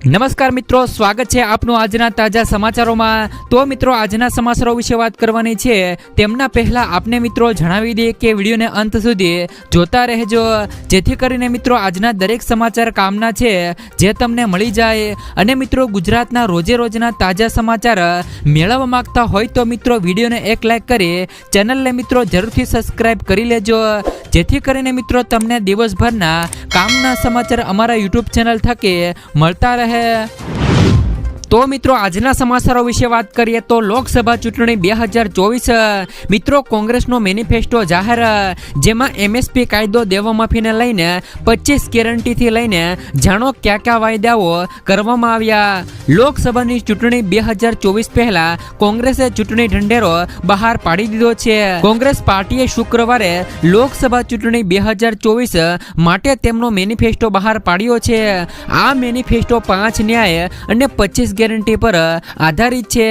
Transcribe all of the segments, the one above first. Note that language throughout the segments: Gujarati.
નમસ્કાર મિત્રો, સ્વાગત છે આપનું આજના તાજા સમાચારોમાં। તો મિત્રો, આજના સમાચારો વિશે વાત કરવાની છે તેમના પહેલા આપને મિત્રો જણાવી દઈએ કે વિડીયોને અંત સુધી જોતા રહેજો, જેથી કરીને મિત્રો આજના દરેક સમાચાર કામના છે જે તમને મળી જાય। અને મિત્રો, ગુજરાતના રોજે રોજના તાજા સમાચાર મેળવવા માંગતા હોય તો મિત્રો વિડીયોને એક લાઈક કરી ચેનલને મિત્રો જરૂરથી સબસ્ક્રાઇબ કરી લેજો, જેથી કરીને મિત્રો તમને દિવસભરના કામના સમાચાર અમારા યુટ્યુબ ચેનલ થકી મળતા રહે। તો મિત્રો, આજના સમાચારો વિશે વાત કરીએ તો લોકસભા ચૂંટણી 2024 મિત્રો કોંગ્રેસનો મેનિફેસ્ટો જાહેર, જેમાં એમએસપી કાયદો, દેવા માફીને લઈને 25 ગેરંટીથી લઈને જાણો કયા કયા વાયદાઓ કરવામાં આવ્યા। લોકસભાની ચૂંટણી 2024 પહેલા કોંગ્રેસે ચૂંટણી ઢંઢેરો બહાર પાડી દીધો છે। કોંગ્રેસ પાર્ટીએ શુક્રવારે લોકસભા ચૂંટણી 2024 માટે તેમનો મેનિફેસ્ટો બહાર પાડ્યો છે। આ મેનિફેસ્ટો 5 ન્યાય અને 25 ગેરંટી પર આધારિત છે।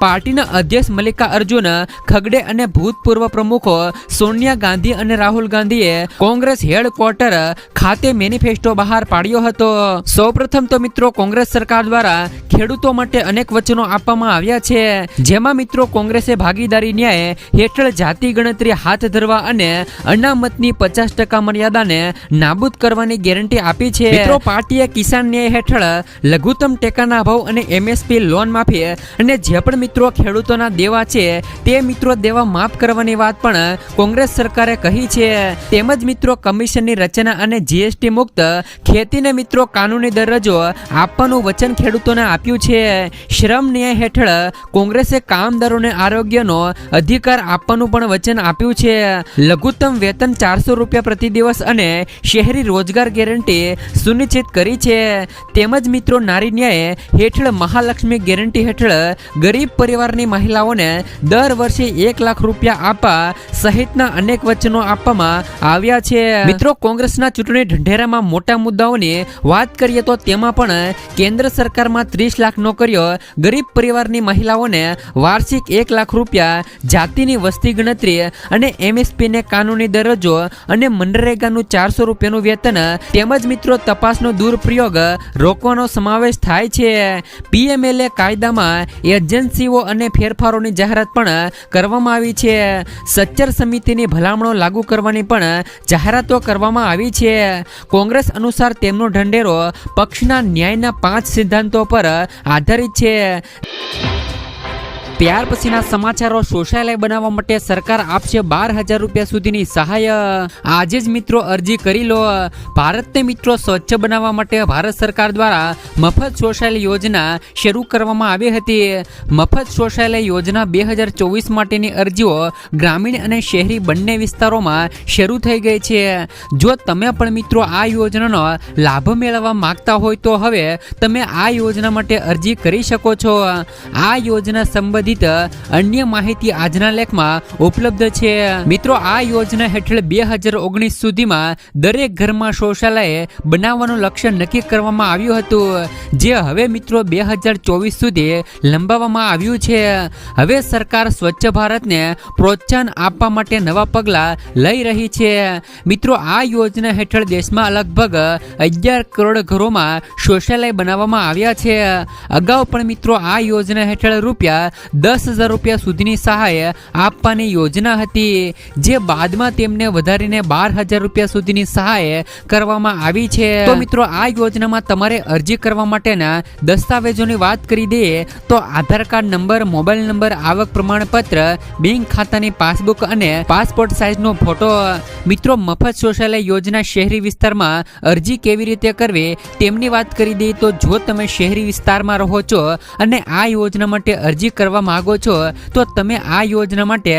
પાર્ટીના અધ્યક્ષ મલ્લિકાર્જુન ખગડે અને ભૂતપૂર્વ પ્રમુખો સોનિયા ગાંધી અને રાહુલ ગાંધીએ કોંગ્રેસ હેડક્વાર્ટર ખાતે મેનિફેસ્ટો બહાર પાડ્યો હતો। સૌપ્રથમ તો મિત્રો, કોંગ્રેસ સરકાર દ્વારા ખેડૂતો માટે અનેક વચનો આપવામાં આવ્યા છે, જેમાં મિત્રો કોંગ્રેસે ભાગીદારી ન્યાય હેઠળ જાતિ ગણતરી હાથ ધરવા અને અનામતની 50% મર્યાદાને નાબૂદ કરવાની ગેરંટી આપી છે। મિત્રો, પાર્ટીએ કિસાન ન્યાય હેઠળ લઘુત્તમ ટેકાના ભાવ અને એમએસપી લોન માફી અને જે પણ મિત્રો ખેડૂતોના દેવા છે તે મિત્રો દેવા માફ કરવાની વાત પણ કોંગ્રેસ સરકારે કહી છે। તેમજ મિત્રો, કમિશનની રચના અને જીએસટી મુક્ત ખેતીને મિત્રો કાનૂની દરજ્જો આપવાનું વચન ખેડૂતોને આપ્યું છે। શ્રમ ન્યાય હેઠળ કોંગ્રેસે કામદારોને આરોગ્યનો અધિકાર આપવાનું પણ વચન આપ્યું છે। લઘુત્તમ વેતન 400 રૂપિયા પ્રતિ દિવસ અને શહેરી રોજગાર ગેરંટી સુનિશ્ચિત કરી છે। તેમજ મિત્રો, નારી ન્યાય હેઠળ મહાલક્ષ્મી ગેરંટી હેઠળ ગરીબ પરિવારની મહિલાઓને દર વર્ષે 1 લાખ રૂપિયા આપવા સહિતના અનેક વચનો આપવામાં આવ્યા છે। મિત્રો, કોંગ્રેસના ચૂંટણી ઢંઢેરામાં મોટા મુદ્દાઓની વાત કરીએ તો તેમાં પણ કેન્દ્ર સરકારમાં 30 લાખ નોકરીઓ, ગરીબ પરિવારની મહિલાઓને વાર્ષિક 1 લાખ રૂપિયા, જાતિની વસ્તી ગણતરી અને એમએસપીને કાનૂની દરજ્જો અને મનરેગાનું 400 રૂપિયાનું વેતન તેમજ મિત્રો તપાસનો દુરુપયોગ રોકવાનો સમાવેશ થાય છે। પીએમએલએ કાયદામાં એજન્સીઓ અને ફેરફારોની જાહેરાત પણ કરવામાં આવી છે। સચ્ચર સમિતિની ભલામણો લાગુ કરવાની પણ જાહેરાતો કરવામાં આવી છે। કોંગ્રેસ અનુસાર તેમનો ઢંઢેરો પક્ષના ન્યાયના 5 સિદ્ધાંતો પર આધારિત છે। ત્યાર પછીના સમાચારો, શૌચાલય બનાવવા માટે સરકાર આપશે 12,000 રૂપિયા સુધીની સહાય। આજે જ મિત્રો અરજી કરી લો। ભારતને મિત્રો સ્વચ્છ બનાવવા માટે ભારત સરકાર દ્વારા મફત શૌચાલય યોજના શરૂ કરવામાં આવી હતી। મફત શૌચાલય યોજના 2024 માટેની અરજીઓ ગ્રામીણ અને શહેરી બંને વિસ્તારોમાં શરૂ થઈ ગઈ છે। જો તમે પણ મિત્રો આ યોજનાનો લાભ મેળવવા માંગતા હોય તો હવે તમે આ યોજના માટે અરજી કરી શકો છો। આ યોજના સંબંધિત અન્ય માહિતી આજના લેખમાં ઉપલબ્ધ છે। મિત્રો, આ યોજના હેઠળ 2019 સુધીમાં દરેક ઘરમાં શૌચાલય બનાવવાનું લક્ષ્ય નક્કી કરવામાં આવ્યું હતું, જે હવે મિત્રો 2024 સુધી લંબાવવામાં આવ્યું છે। હવે સરકાર સ્વચ્છ ભારતને પ્રોત્સાહન આપવા માટે નવા પગલાં લઈ રહી છે। મિત્રો, આ યોજના હેઠળ દેશમાં લગભગ 11 કરોડ ઘરોમાં શૌચાલય બનાવવામાં આવ્યા છે। અગાઉ પણ મિત્રો આ યોજના હેઠળ રૂપિયા 10,000 રૂપિયા સુધીની સહાય આપવાની યોજના હતી, જે બાદમાં તેમને વધારીને 12,000 રૂપિયા સુધીની સહાય કરવામાં આવી છે। તો મિત્રો, આ યોજનામાં તમારે અરજી કરવા માટેના દસ્તાવેજોની વાત કરી દઈએ તો આધાર કાર્ડ નંબર, મોબાઈલ નંબર, આવક પ્રમાણપત્ર, બેંક ખાતાની પાસબુક અને પાસપોર્ટ સાઇઝનો ફોટો। મિત્રો, મફત શૌચાલય યોજના શહેરી વિસ્તારમાં અરજી કેવી રીતે કરવી તેમની વાત કરી દઈએ તો જો તમે શહેરી વિસ્તારમાં રહો છો અને આ યોજના માટે અરજી કરવા માંગો છો તો તમે આ યોજના માટે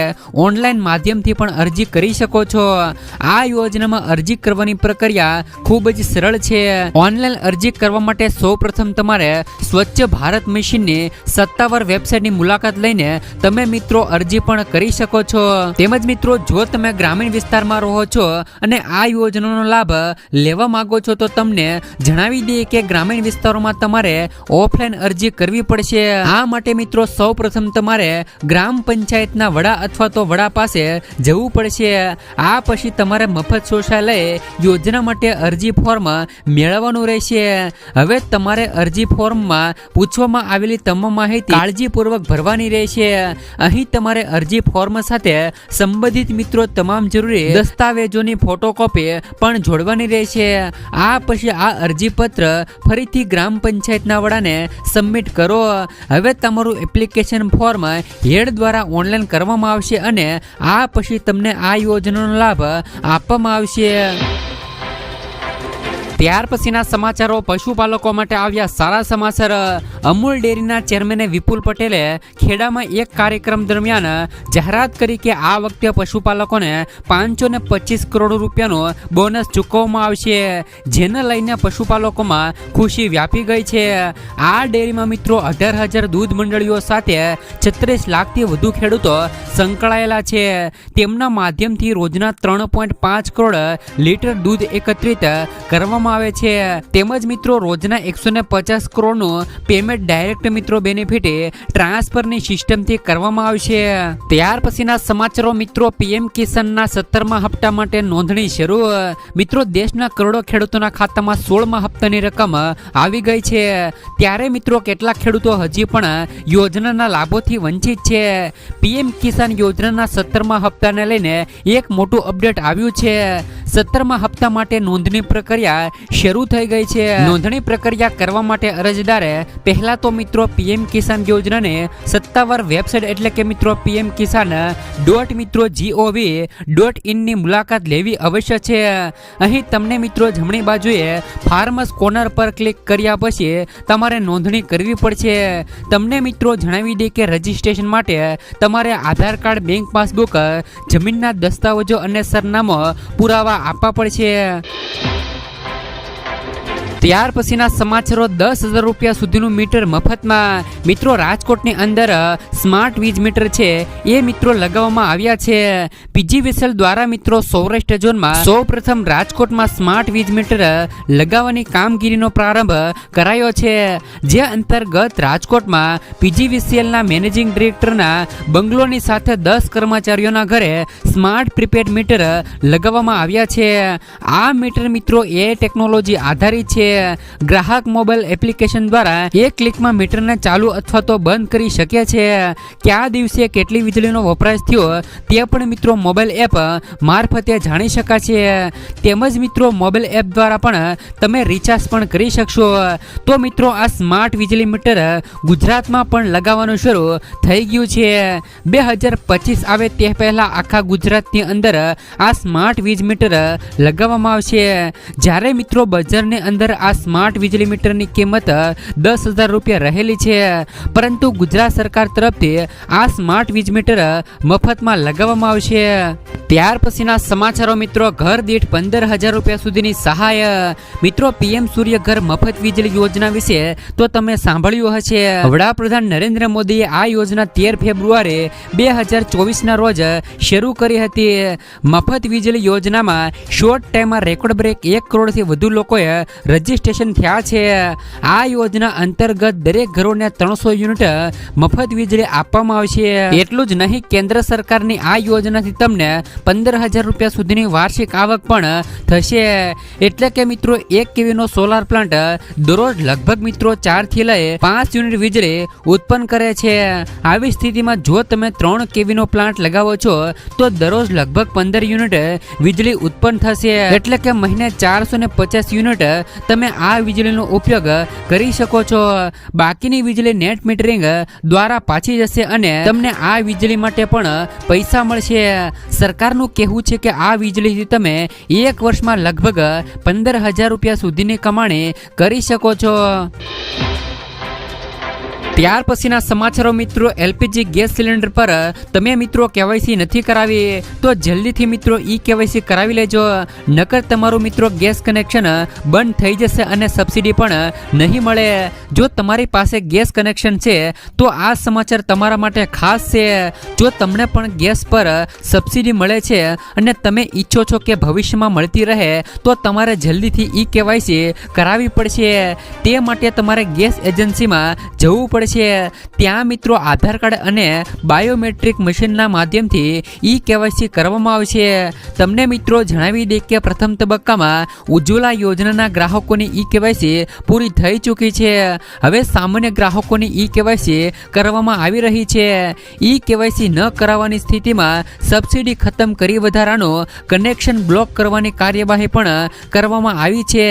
ઓનલાઈન માધ્યમથી પણ અરજી કરી શકો છો। આ યોજનામાં અરજી કરવાની પ્રક્રિયા ખૂબ જ સરળ છે। ઓનલાઈન અરજી કરવા માટે સૌપ્રથમ તમારે સ્વચ્છ ભારત મિશનની સત્તાવાર વેબસાઇટની મુલાકાત લઈને તમે મિત્રો અરજી પણ કરી શકો છો। તેમજ મિત્રો, જો તમે ગ્રામીણ વિસ્તારમાં રહો છો અને આ યોજનાનો લાભ લેવા માંગો છો તો તમને જણાવી દઈએ કે ગ્રામીણ વિસ્તારોમાં તમારે ઓફલાઈન અરજી કરવી પડશે। આ માટે મિત્રો સૌપ્રથમ સૌપ્રથમ તમારે ગ્રામ પંચાયતના વડા અથવા તો વડા પાસે જવું પડશે. આ પછી તમારે મફત શૌચાલય યોજના માટે અરજી ફોર્મ મેળવવાનું રહેશે. હવે તમારે અરજી ફોર્મમાં પૂછવામાં આવેલી તમામ માહિતી કાળજીપૂર્વક ભરવાની રહેશે. અહીં તમારે અરજી ફોર્મ સાથે સંબંધિત મિત્રો તમામ જરૂરી દસ્તાવેજોની ફોટોકોપી પણ જોડવાની રહેશે. આ પછી આ અરજીપત્ર ફરીથી ગ્રામ પંચાયતના વડાને સબમિટ કરો. હવે તમારું એપ્લિકેશન ફોર્મ હેડ દ્વારા ઓનલાઈન કરવામાં આવશે અને આ પછી તમને આ યોજનાનો લાભ આપવામાં આવશે. ત્યાર પછીના સમાચારો પશુપાલકો માટે આવ્યા સારા સમાચાર. અમૂલ ડેરીના ચેરમેને વિપુલ પટેલે ખેડામાં એક કાર્યક્રમ દરમિયાન જાહેરાત કરી કે આ વખતે પશુપાલકોને 525 કરોડ રૂપિયાનું બોનસ ચૂકવવામાં આવશે, જેને લઈને પશુપાલકોમાં ખુશી વ્યાપી ગઈ છે. આ ડેરીમાં મિત્રો 18,000 દૂધ મંડળીઓ સાથે 36 લાખથી વધુ ખેડૂતો સંકળાયેલા છે. તેમના માધ્યમથી રોજના 3.5 કરોડ લીટર દૂધ એકત્રિત કરવામાં આવે છે. તેમજ મિત્રો રોજના 150 કરોડનું પેમેન્ટ ડાયરેક્ટ મિત્રો બેનિફિટ ટ્રાન્સફરની સિસ્ટમથી કરવામાં આવશે. ત્યાર પછીના સમાચારો મિત્રો પીએમ કિસાનના 17મા હપ્તા માટે નોંધણી શરૂ. મિત્રો દેશના કરોડો ખેડૂતોના ખાતામાં 16મા હપ્તાની રકમ આવી ગઈ છે. ત્યારે મિત્રો કેટલાક ખેડૂતો હજી પણ યોજનાના લાભોથી વંચિત છે. પીએમ કિસાન યોજનાના 17મા હપ્તાને લઈને એક મોટું અપડેટ આવ્યું છે. 17મા હપ્તા માટે નોંધણી પ્રક્રિયા શરૂ થઈ ગઈ છે. નોંધણી પ્રક્રિયા કરવા માટે અરજદારે પહેલા તો મિત્રો પીએમ કિસાન યોજનાને સત્તાવાર વેબસાઇટ એટલે કે મિત્રો pmkisan.gov.in ની મુલાકાત લેવી અવશ્ય છે. અહીં તમને મિત્રો જમણી બાજુએ ફાર્મર્સ કોર્નર પર ક્લિક કર્યા પછી તમારે નોંધણી કરવી પડશે. તમને મિત્રો જણાવી દે કે રજીસ્ટ્રેશન માટે તમારે આધાર કાર્ડ, બેંક પાસબુક, જમીનના દસ્તાવેજો અને સરનામું પુરાવા આપવા પડશે. ત્યાર પછીના સમાચારો 10,000 રૂપિયા સુધીનું મીટર મફતમાં. મિત્રો રાજકોટની અંદર સ્માર્ટ વીજ મીટર છે એ મિત્રો લગાવવામાં આવ્યા છે. પીજીવીસીએલ દ્વારા મિત્રો સૌરાષ્ટ્ર ઝોનમાં સૌપ્રથમ રાજકોટમાં સ્માર્ટ વીજ મીટર લગાવવાની કામગીરીનો પ્રારંભ કરાયો છે. જે અંતર્ગત રાજકોટમાં પીજીવીસીએલના મેનેજિંગ ડિરેક્ટરના બંગલોની સાથે 10 કર્મચારીઓના ઘરે સ્માર્ટ પ્રીપેડ મીટર લગાવવામાં આવ્યા છે. આ મીટર મિત્રો એ ટેકનોલોજી આધારિત છે. ગ્રાહક મોબાઈલ એપ્લિકેશન દ્વારા એક ક્લિકમાં મીટરને ચાલુ અથવા તો બંધ કરી શકે છે. કયા દિવસે કેટલી વીજળીનો વપરાશ થયો તે પણ મિત્રો મોબાઈલ એપ મારફતે જાણી શકાશે. તેમજ મિત્રો મોબાઈલ એપ દ્વારા પણ તમે રિચાર્જ પણ કરી શકશો. તો મિત્રો આ સ્માર્ટ વીજળી મીટર ગુજરાતમાં પણ લગાવવાનું શરૂ થઈ ગયું છે. 2025 આવે તે પહેલા આખા ગુજરાતની અંદર આ સ્માર્ટ વીજ મીટર લગાવવામાં આવશે. જ્યારે મિત્રો બજારની અંદર આ સ્માર્ટ વીજળી મીટરની કિંમત 10,000 રૂપિયા રહેલી છે, પરંતુ ગુજરાત સરકાર તરફથી આ સ્માર્ટ વીજ મીટર મફતમાં લગાવવામાં આવશે. ત્યાર પછીના સમાચારો મિત્રો ઘર દીઠ 15,000 રૂપિયા સુધીની સહાય. મિત્રો પીએમ સૂર્ય ઘર મફત વીજળી યોજના વિશે તો તમે સાંભળ્યું હશે. વડાપ્રધાન નરેન્દ્ર મોદીએ આ યોજના 13 ફેબ્રુઆરી 2024ના રોજ શરૂ કરી હતી. મફત વીજળી યોજનામાં શોર્ટ ટાઈમમાં રેકોર્ડ બ્રેક 1 કરોડથી વધુ લોકોએ રજીસ્ટ્રેશન થયા છે. આ યોજના અંતર્ગત દરેક ઘરોને 300 યુનિટ મફત વીજળી આપવામાં આવશે. એટલું જ નહીં, કેન્દ્ર સરકારની આ યોજનાથી તમને 15,000 રૂપિયા સુધીની વાર્ષિક આવક પણ થશે. એટલે કે મિત્રો 1 કેવીનો સોલાર પ્લાન્ટ દરરોજ લગભગ મિત્રો 4 થી લઈ 5 યુનિટ વીજળી ઉત્પન્ન કરે છે. આવી સ્થિતિમાં જો તમે 3 કેવીનો પ્લાન્ટ લગાવો છો તો દરરોજ લગભગ 15 યુનિટ વીજળી ઉત્પન્ન થશે. એટલે કે મહિને 450 યુનિટ તમે આ વીજળીનો ઉપયોગ કરી શકો છો. બાકીની વીજળી નેટ મીટરિંગ દ્વારા પાછી જશે અને તમને આ વીજળી માટે પણ પૈસા મળશે. સરકારનું કહેવું છે કે આ વીજળીથી તમે 1 વર્ષમાં લગભગ 15,000 રૂપિયા સુધીની કમાણી કરી શકો છો. ત્યાર પછીના સમાચારો મિત્રો એલપીજી ગેસ સિલિન્ડર પર તમે મિત્રો કેવાયસી નથી કરાવી તો જલ્દીથી મિત્રો ઈ કેવાયસી કરાવી લેજો, નકર તમારું મિત્રો ગેસ કનેક્શન બંધ થઈ જશે અને સબસિડી પણ નહીં મળે. જો તમારી પાસે ગેસ કનેક્શન છે તો આ સમાચાર તમારા માટે ખાસ છે. જો તમને પણ ગેસ પર સબસિડી મળે છે અને તમે ઈચ્છો છો કે ભવિષ્યમાં મળતી રહે તો તમારે જલ્દીથી ઈ કેવાયસી કરાવવી પડશે. તે માટે તમારે ગેસ એજન્સીમાં જવું પડશે. પડશે. ત્યાં મિત્રો આધાર કાર્ડ અને બાયોમેટ્રિક મશીનના માધ્યમથી ઈ કેવાયસી કરવામાં આવશે. તમને મિત્રો જણાવી દે કે પ્રથમ તબક્કામાં ઉજ્જવલા યોજનાના ગ્રાહકોની ઈ કેવાયસી પૂરી થઈ ચૂકી છે. હવે સામાન્ય ગ્રાહકોની ઈ કેવાયસી કરવામાં આવી રહી છે. ઈ કેવાયસી ન કરાવવાની સ્થિતિમાં સબસિડી ખતમ કરી વધારાનું કનેક્શન બ્લોક કરવાની કાર્યવાહી પણ કરવામાં આવી છે.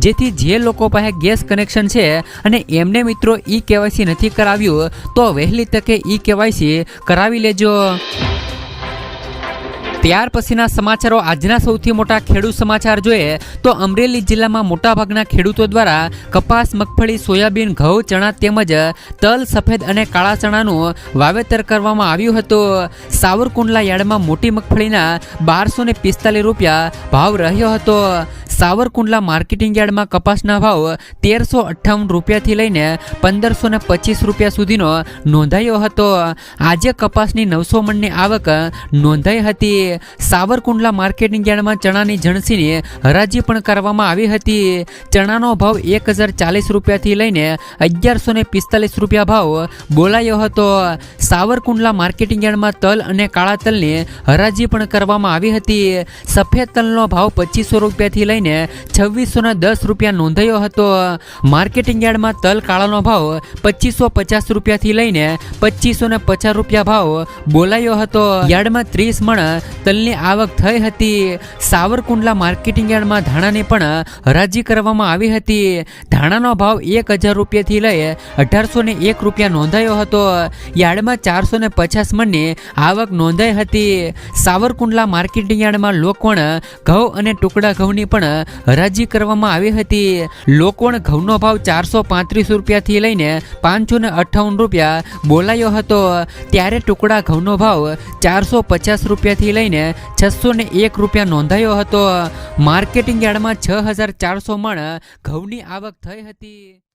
જેથી જે લોકો પાસે ગેસ કનેક્શન છે અને એમને મિત્રો ઈ કેવાયસી નથી કરાવ્યું તો વહેલી તકે ઈ કેવાયસી કરાવી લેજો. ત્યાર પછીના સમાચારો આજના સૌથી મોટા ખેડૂત સમાચાર જોઈએ તો અમરેલી જિલ્લામાં મોટાભાગના ખેડૂતો દ્વારા કપાસ, મગફળી, સોયાબીન, ઘઉં, ચણા તેમજ તલ, સફેદ અને કાળા ચણાનું વાવેતર કરવામાં આવ્યું હતું. સાવરકુંડલા યાર્ડમાં મોટી મગફળીના 1245 રૂપિયા ભાવ રહ્યો હતો. સાવરકુંડલા માર્કેટિંગ યાર્ડમાં કપાસના ભાવ 1358 રૂપિયાથી લઈને 1525 રૂપિયા સુધીનો નોંધાયો હતો. આજે કપાસની 900 મણની આવક નોંધાઈ હતી. સાવરકુંડલા માર્કેટિંગ યાર્ડમાં ચણાની જણસીની હરાજી પણ કરવામાં આવી હતી. ચણાનો ભાવ 1040 રૂપિયાથી લઈને 1145 રૂપિયા ભાવ બોલાયો હતો. સાવરકુંડલા માર્કેટિંગ યાર્ડમાં તલ અને કાળા તલની હરાજી પણ કરવામાં આવી હતી. સફેદ તલનો ભાવ 2500 રૂપિયાથી લઈને 2610 રૂપિયા નોંધાયો હતો. માર્કેટિંગ યાર્ડમાં તલ કાળાનો ભાવ 2550 રૂપિયાથી લઈને 2550 રૂપિયા ભાવ બોલાયો હતો. યાર્ડમાં 30 મણ તલની આવક થઈ હતી. સાવરકુંડલા માર્કેટિંગ યાર્ડમાં ધાણાની પણ હરાજી કરવામાં આવી હતી. ધાણાનો ભાવ 1000 રૂપિયાથી લઈ 1801 રૂપિયા નોંધાયો હતો. યાર્ડમાં 450 મણની આવક નોંધાઈ હતી. સાવરકુંડલા માર્કેટિંગ યાર્ડમાં લોકવણ ઘઉં અને ટુકડા ઘઉંની પણ હરાજી કરવામાં આવી હતી. લોકવણ ઘઉંનો ભાવ 435 રૂપિયાથી લઈને 558 રૂપિયા બોલાયો હતો. ત્યારે ટુકડા ઘઉંનો ભાવ 450 રૂપિયાથી લઈને 601 રૂપિયા નોંધાયો હતો. માર્કેટિંગ યાર્ડમાં 6400 મણ ઘઉંની આવક થઈ હતી.